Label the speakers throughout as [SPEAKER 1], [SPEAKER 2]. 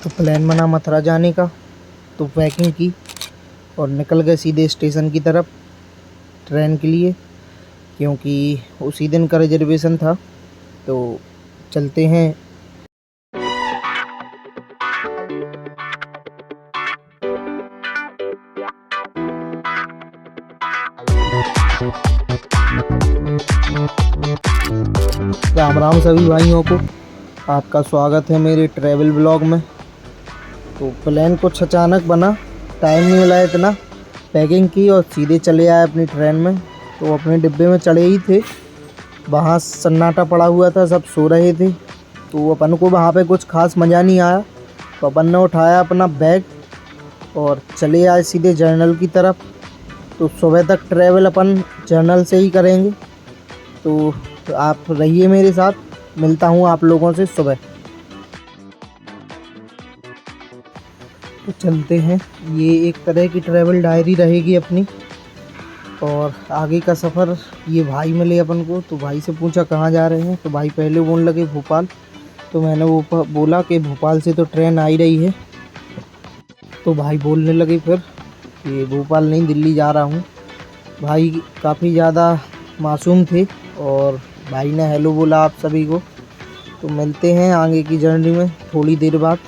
[SPEAKER 1] तो प्लान बना मथुरा जाने का, तो पैकिंग की और निकल गए सीधे स्टेशन की तरफ ट्रेन के लिए, क्योंकि उसी दिन का रिजर्वेशन था। तो चलते हैं। राम राम सभी भाइयों को, आपका स्वागत है मेरे ट्रैवल ब्लॉग में। तो प्लान कुछ अचानक बना, टाइम नहीं मिला इतना। पैकिंग की और सीधे चले आए अपनी ट्रेन में। तो अपने डिब्बे में चढ़े ही थे, वहाँ सन्नाटा पड़ा हुआ था, सब सो रहे थे। तो अपन को वहाँ पे कुछ खास मज़ा नहीं आया, तो अपन ने उठाया अपना बैग और चले आए सीधे जर्नल की तरफ। तो सुबह तक ट्रैवल अपन जर्नल से ही करेंगे। तो आप रहिए मेरे साथ, मिलता हूँ आप लोगों से सुबह। तो चलते हैं। ये एक तरह की ट्रैवल डायरी रहेगी अपनी। और आगे का सफ़र, ये भाई मिले अपन को, तो भाई से पूछा कहाँ जा रहे हैं। तो भाई पहले बोलने लगे भोपाल। तो मैंने वो बोला कि भोपाल से तो ट्रेन आ ही रही है। तो भाई बोलने लगे फिर कि भोपाल नहीं, दिल्ली जा रहा हूँ। भाई काफ़ी ज़्यादा मासूम थे और भाई ने हेलो बोला आप सभी को। तो मिलते हैं आगे की जर्नी में थोड़ी देर बाद।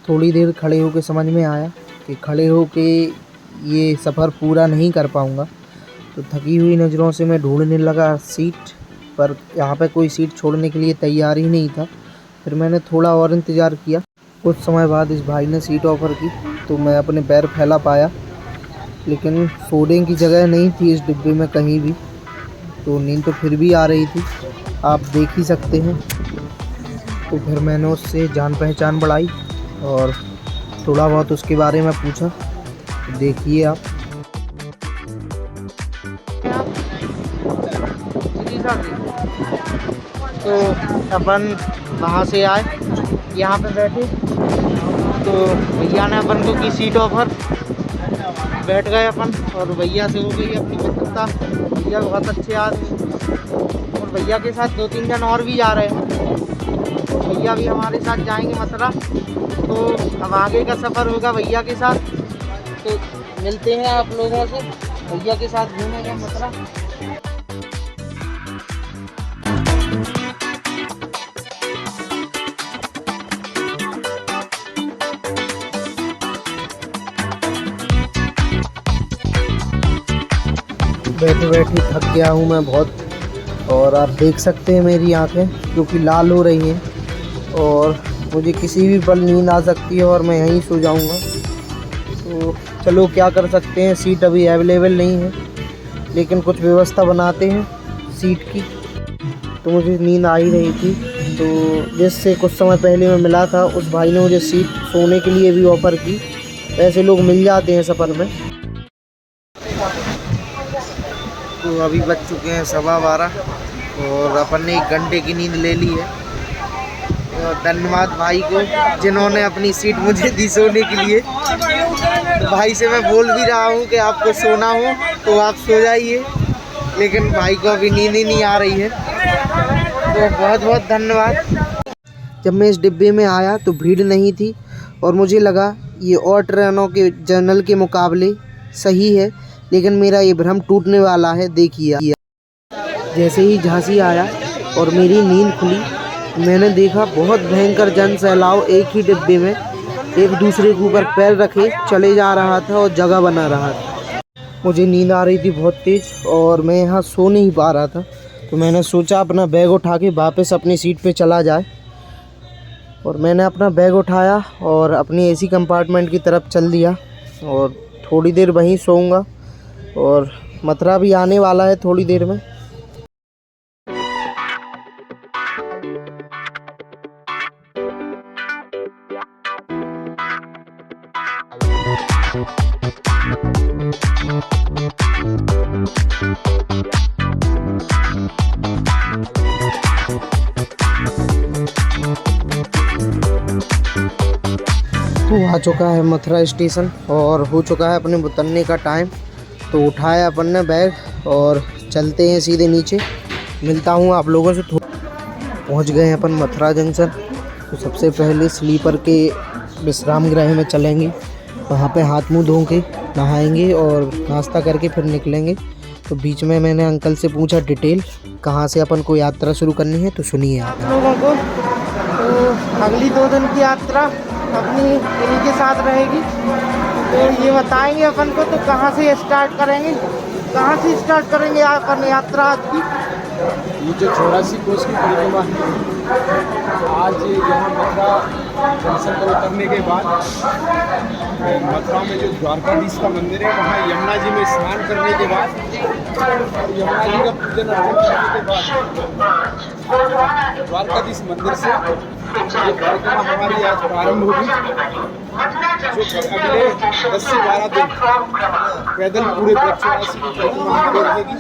[SPEAKER 1] थोड़ी देर खड़े होके समझ में आया कि खड़े होके ये सफ़र पूरा नहीं कर पाऊँगा। तो थकी हुई नज़रों से मैं ढूंढने लगा सीट, पर यहाँ पे कोई सीट छोड़ने के लिए तैयार ही नहीं था। फिर मैंने थोड़ा और इंतज़ार किया। कुछ समय बाद इस भाई ने सीट ऑफ़र की, तो मैं अपने पैर फैला पाया, लेकिन सोने की जगह नहीं थी इस डिब्बे में कहीं भी। तो नींद तो फिर भी आ रही थी, आप देख ही सकते हैं। तो फिर मैंने उससे जान पहचान बढ़ाई और थोड़ा बहुत उसके बारे में पूछा। तो देखिए आप। तो अपन वहाँ से आए, यहाँ पे बैठे। तो भैया ने अपन को की सीट ऑफर, बैठ गए अपन और भैया से हो गई अपनी मित्रता। भैया बहुत अच्छे आदमी, और भैया के साथ 2-3 जन और भी जा रहे हैं। तो भैया भी हमारे साथ जाएंगे मथुरा। तो अब आगे का सफ़र होगा भैया के साथ। तो मिलते हैं आप लोगों से, भैया के साथ घूमेंगे मथुरा। बैठे बैठे थक गया हूँ मैं बहुत, और आप देख सकते हैं मेरी आंखें क्योंकि लाल हो रही हैं और मुझे किसी भी पल नींद आ सकती है और मैं यहीं सो जाऊँगा। तो चलो क्या कर सकते हैं, सीट अभी अवेलेबल नहीं है, लेकिन कुछ व्यवस्था बनाते हैं सीट की। तो मुझे नींद आ ही रही थी, तो जिससे कुछ समय पहले मैं मिला था उस भाई ने मुझे सीट सोने के लिए भी ऑफ़र की। ऐसे लोग मिल जाते हैं सफ़र में। तो अभी बज चुके हैं 12:15 और अपन ने 1 घंटे की नींद ले ली है। और धन्यवाद भाई को जिन्होंने अपनी सीट मुझे दी सोने के लिए। तो भाई से मैं बोल भी रहा हूँ कि आपको सोना हो तो आप सो जाइए, लेकिन भाई को अभी नींद ही नहीं आ रही है। तो बहुत बहुत धन्यवाद। जब मैं इस डिब्बे में आया तो भीड़ नहीं थी और मुझे लगा ये और ट्रेनों के जर्नल के मुकाबले सही है, लेकिन मेरा ये भ्रम टूटने वाला है। देखिए, जैसे ही झांसी आया और मेरी नींद खुली, मैंने देखा बहुत भयंकर जन सैलाब एक ही डिब्बे में एक दूसरे के ऊपर पैर रखे चले जा रहा था और जगह बना रहा था। मुझे नींद आ रही थी बहुत तेज़ और मैं यहाँ सो नहीं पा रहा था। तो मैंने सोचा अपना बैग उठा के वापस अपनी सीट पे चला जाए, और मैंने अपना बैग उठाया और अपनी एसी कंपार्टमेंट की तरफ चल दिया और थोड़ी देर वहीं सोऊंगा। और मथुरा भी आने वाला है थोड़ी देर में। तो आ चुका है मथुरा स्टेशन और हो चुका है अपने उतरने का टाइम। तो उठाया अपन ने बैग और चलते हैं सीधे नीचे। मिलता हूँ आप लोगों से पहुंच गए हैं अपन मथुरा जंक्शन। तो सबसे पहले स्लीपर के विश्राम गृह में चलेंगे, वहाँ पे हाथ मुंह धो के नहाएंगे और नाश्ता करके फिर निकलेंगे। तो बीच में मैंने अंकल से पूछा डिटेल कहाँ से अपन को यात्रा शुरू करनी है, तो सुनिए आप लोगों को। तो अगली 2 दिन की यात्रा अपनी इन्हीं के साथ रहेगी, तो ये बताएंगे अपन को तो कहाँ से स्टार्ट करेंगे, अपन यात्रा आज की।
[SPEAKER 2] ये जो 84 कोस की परिक्रमा है, आज यहाँ मथुरा जंक्शन पर उतरने के बाद मथुरा में जो द्वारकाधीश का मंदिर है, वहाँ यमुना जी में स्नान करने के बाद और यमुना जी का पूजन अर्चन करने के बाद द्वारकाधीश मंदिर से ये परिक्रमा हमारी आज प्रारंभ होगी, जो अगले 10 से 12 दिन पैदल पूरे 84 की परिक्रमा हमारी रहेगी।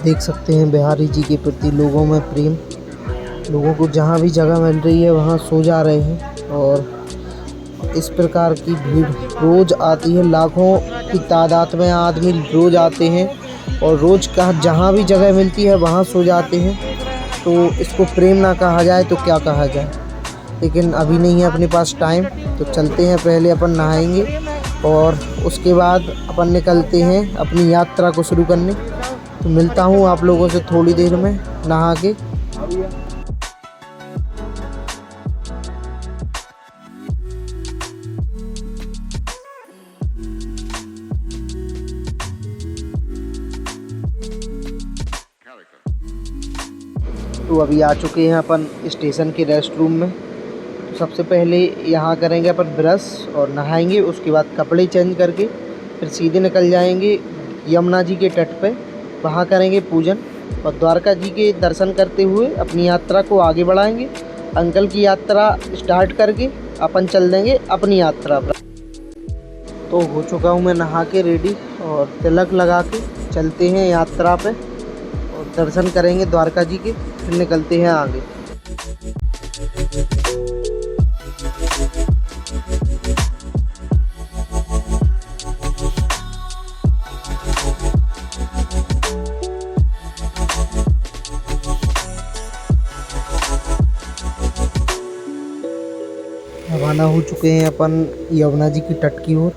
[SPEAKER 1] देख सकते हैं बिहारी जी के प्रति लोगों में प्रेम। लोगों को जहाँ भी जगह मिल रही है वहाँ सो जा रहे हैं और इस प्रकार की भीड़ रोज़ आती है। लाखों की तादाद में आदमी रोज़ आते हैं और रोज़ का जहाँ भी जगह मिलती है वहाँ सो जाते हैं। तो इसको प्रेम ना कहा जाए तो क्या कहा जाए, लेकिन अभी नहीं है अपने पास टाइम, तो चलते हैं। पहले अपन नहाएंगे और उसके बाद अपन निकलते हैं अपनी यात्रा को शुरू करने। तो मिलता हूँ आप लोगों से थोड़ी देर में नहा के। तो अभी आ चुके हैं अपन स्टेशन के रेस्ट रूम में। तो सबसे पहले यहाँ करेंगे अपन ब्रश और नहाएंगे, उसके बाद कपड़े चेंज करके फिर सीधे निकल जाएंगे यमुना जी के तट पे। वहाँ करेंगे पूजन और द्वारका जी के दर्शन करते हुए अपनी यात्रा को आगे बढ़ाएंगे। अंकल की यात्रा स्टार्ट करके अपन चल देंगे अपनी यात्रा पर। तो हो चुका हूँ मैं नहा के रेडी और तिलक लगा के चलते हैं यात्रा पे और दर्शन करेंगे द्वारका जी के, फिर निकलते हैं आगे। रवाना हो चुके हैं अपन यमुना जी की तट की ओर,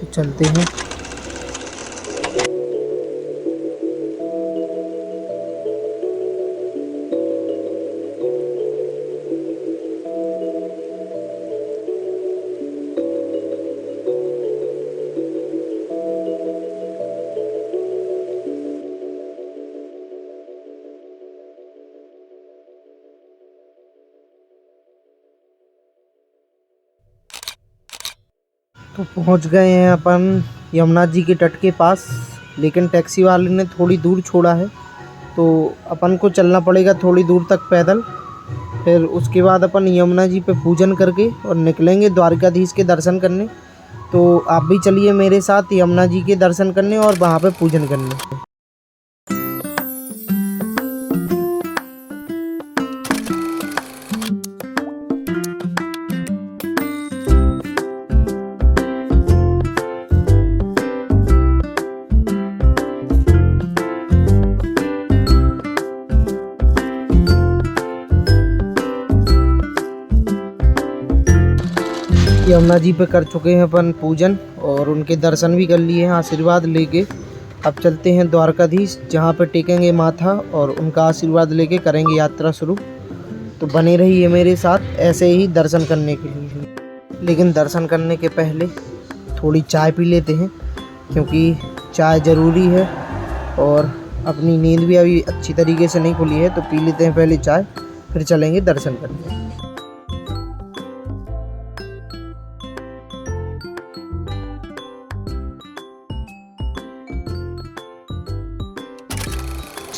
[SPEAKER 1] तो चलते हैं। तो पहुंच गए हैं अपन यमुना जी के तट के पास, लेकिन टैक्सी वाले ने थोड़ी दूर छोड़ा है, तो अपन को चलना पड़ेगा थोड़ी दूर तक पैदल। फिर उसके बाद अपन यमुना जी पे पूजन करके और निकलेंगे द्वारकाधीश के दर्शन करने। तो आप भी चलिए मेरे साथ यमुना जी के दर्शन करने और वहाँ पे पूजन करने। यमुना जी पे कर चुके हैं अपन पूजन और उनके दर्शन भी कर लिए हैं आशीर्वाद लेके। अब चलते हैं द्वारकाधीश, जहाँ पे टेकेंगे माथा और उनका आशीर्वाद लेके करेंगे यात्रा शुरू। तो बने रहिए मेरे साथ ऐसे ही दर्शन करने के लिए। लेकिन दर्शन करने के पहले थोड़ी चाय पी लेते हैं, क्योंकि चाय ज़रूरी है और अपनी नींद भी अभी अच्छी तरीके से नहीं खुली है। तो पी लेते हैं पहले चाय, फिर चलेंगे दर्शन करने।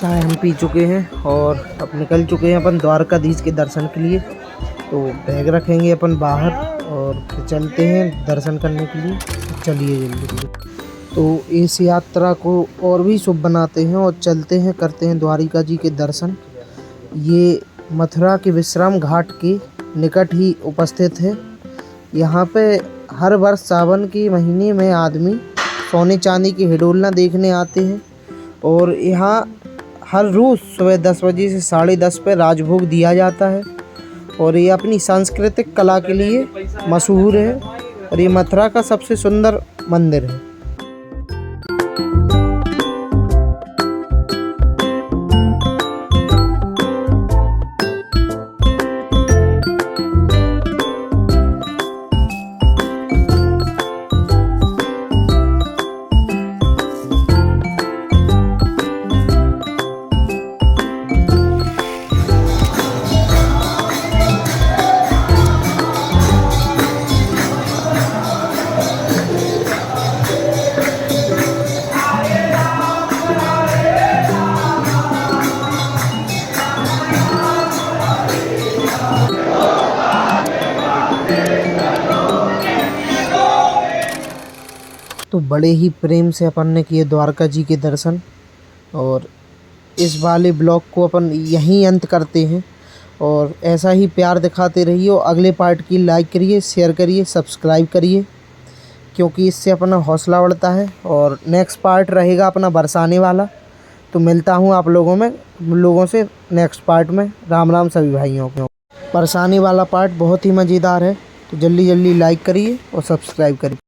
[SPEAKER 1] चाय हम पी चुके हैं और अब निकल चुके हैं अपन द्वारकाधीश के दर्शन के लिए। तो बैग रखेंगे अपन बाहर और फिर चलते हैं दर्शन करने के लिए। चलिए जल्दी। तो इस यात्रा को और भी शुभ बनाते हैं और चलते हैं, करते हैं द्वारिका जी के दर्शन। ये मथुरा के विश्राम घाट के निकट ही उपस्थित है। यहाँ पे हर वर्ष सावन के महीने में आदमी सोने चांदी की हिडोलना देखने आते हैं और यहाँ हर रोज़ सुबह 10 बजे से 10:30 पे राजभोग दिया जाता है और ये अपनी सांस्कृतिक कला के लिए मशहूर है और ये मथुरा का सबसे सुंदर मंदिर है। तो बड़े ही प्रेम से अपन ने किए द्वारका जी के दर्शन और इस वाले ब्लॉग को अपन यहीं अंत करते हैं और ऐसा ही प्यार दिखाते रहिए और अगले पार्ट की लाइक करिए, शेयर करिए, सब्सक्राइब करिए क्योंकि इससे अपना हौसला बढ़ता है। और नेक्स्ट पार्ट रहेगा अपना बरसाने वाला। तो मिलता हूँ आप लोगों से नेक्स्ट पार्ट में। राम राम सभी भाइयों को। बरसाने वाला पार्ट बहुत ही मज़ेदार है तो जल्दी लाइक करिए और सब्सक्राइब करिए।